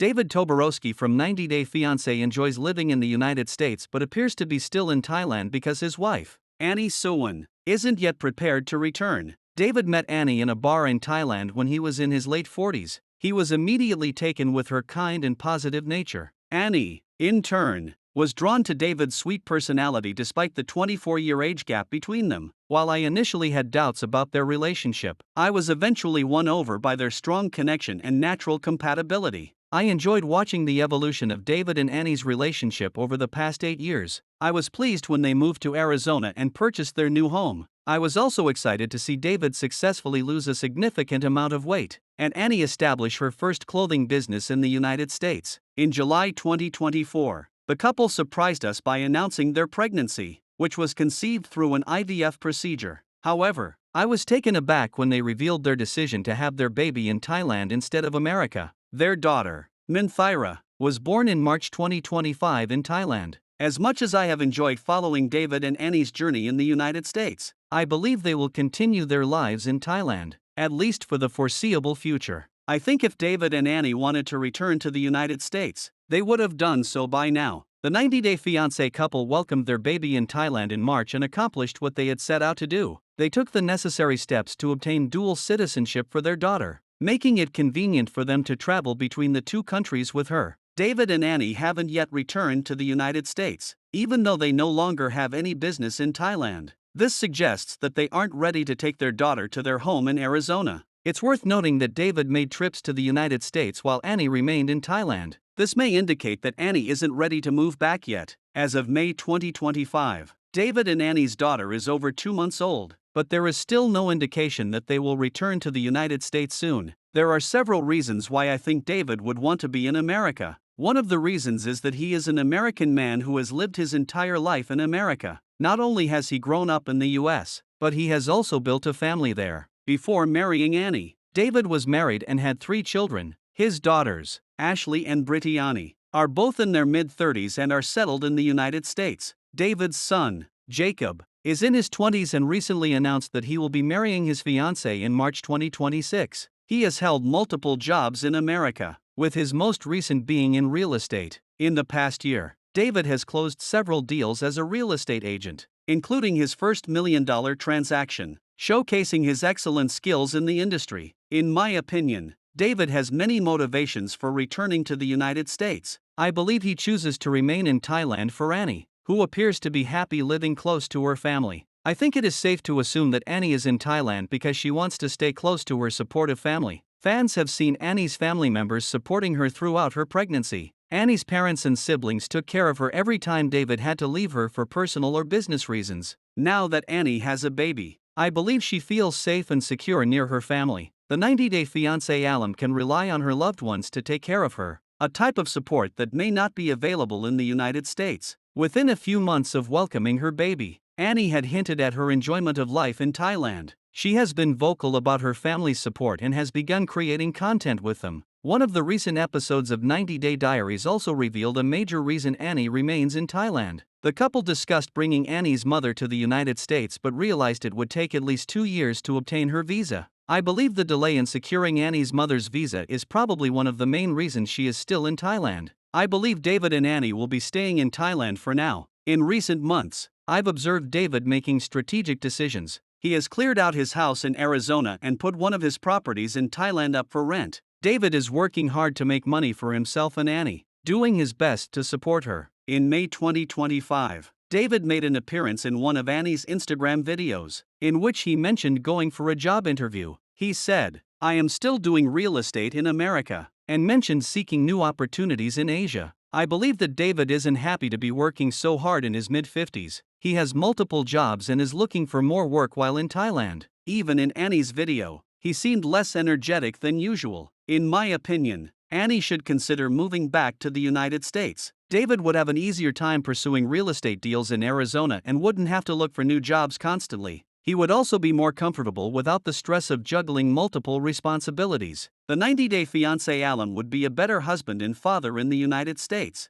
David Toborowsky from 90 Day Fiancé enjoys living in the United States but appears to be still in Thailand because his wife, Annie Suwan, isn't yet prepared to return. David met Annie in a bar in Thailand when he was in his late 40s. He was immediately taken with her kind and positive nature. Annie, in turn, was drawn to David's sweet personality despite the 24-year age gap between them. While I initially had doubts about their relationship, I was eventually won over by their strong connection and natural compatibility. I enjoyed watching the evolution of David and Annie's relationship over the past 8 years. I was pleased when they moved to Arizona and purchased their new home. I was also excited to see David successfully lose a significant amount of weight, and Annie establish her first clothing business in the United States. In July 2024, the couple surprised us by announcing their pregnancy, which was conceived through an IVF procedure. However, I was taken aback when they revealed their decision to have their baby in Thailand instead of America. Their daughter, Minthira, was born in March 2025 in Thailand. As much as I have enjoyed following David and Annie's journey in the United States, I believe they will continue their lives in Thailand, at least for the foreseeable future. I think if David and Annie wanted to return to the United States, they would have done so by now. The 90 Day Fiancé couple welcomed their baby in Thailand in March and accomplished what they had set out to do. They took the necessary steps to obtain dual citizenship for their daughter, making it convenient for them to travel between the two countries with her. David and Annie haven't yet returned to the United States, even though they no longer have any business in Thailand. This suggests that they aren't ready to take their daughter to their home in Arizona. It's worth noting that David made trips to the United States while Annie remained in Thailand. This may indicate that Annie isn't ready to move back yet. As of May 2025, David and Annie's daughter is over 2 months old, but there is still no indication that they will return to the United States soon. There are several reasons why I think David would want to be in America. One of the reasons is that he is an American man who has lived his entire life in America. Not only has he grown up in the US, but he has also built a family there. Before marrying Annie, David was married and had 3 children. His daughters, Ashley and Brittany, are both in their mid-30s and are settled in the United States. David's son, Jacob, is in his 20s and recently announced that he will be marrying his fiancée in March 2026. He has held multiple jobs in America, with his most recent being in real estate. In the past year, David has closed several deals as a real estate agent, including his first $1 million transaction, showcasing his excellent skills in the industry. In my opinion, David has many motivations for returning to the United States. I believe he chooses to remain in Thailand for Annie, who appears to be happy living close to her family. I think it is safe to assume that Annie is in Thailand because she wants to stay close to her supportive family. Fans have seen Annie's family members supporting her throughout her pregnancy. Annie's parents and siblings took care of her every time David had to leave her for personal or business reasons. Now that Annie has a baby, I believe she feels safe and secure near her family. The 90 Day Fiancé alum can rely on her loved ones to take care of her, a type of support that may not be available in the United States. Within a few months of welcoming her baby, Annie had hinted at her enjoyment of life in Thailand. She has been vocal about her family's support and has begun creating content with them. One of the recent episodes of 90 Day Diaries also revealed a major reason Annie remains in Thailand. The couple discussed bringing Annie's mother to the United States but realized it would take at least 2 years to obtain her visa. I believe the delay in securing Annie's mother's visa is probably one of the main reasons she is still in Thailand. I believe David and Annie will be staying in Thailand for now. In recent months, I've observed David making strategic decisions. He has cleared out his house in Arizona and put one of his properties in Thailand up for rent. David is working hard to make money for himself and Annie, doing his best to support her. In May 2025, David made an appearance in one of Annie's Instagram videos, in which he mentioned going for a job interview. He said, "I am still doing real estate in America," and mentioned seeking new opportunities in Asia. I believe that David isn't happy to be working so hard in his mid-50s. He has multiple jobs and is looking for more work while in Thailand. Even in Annie's video, he seemed less energetic than usual. In my opinion, Annie should consider moving back to the United States. David would have an easier time pursuing real estate deals in Arizona and wouldn't have to look for new jobs constantly. He would also be more comfortable without the stress of juggling multiple responsibilities. The 90 Day Fiancé alum would be a better husband and father in the United States.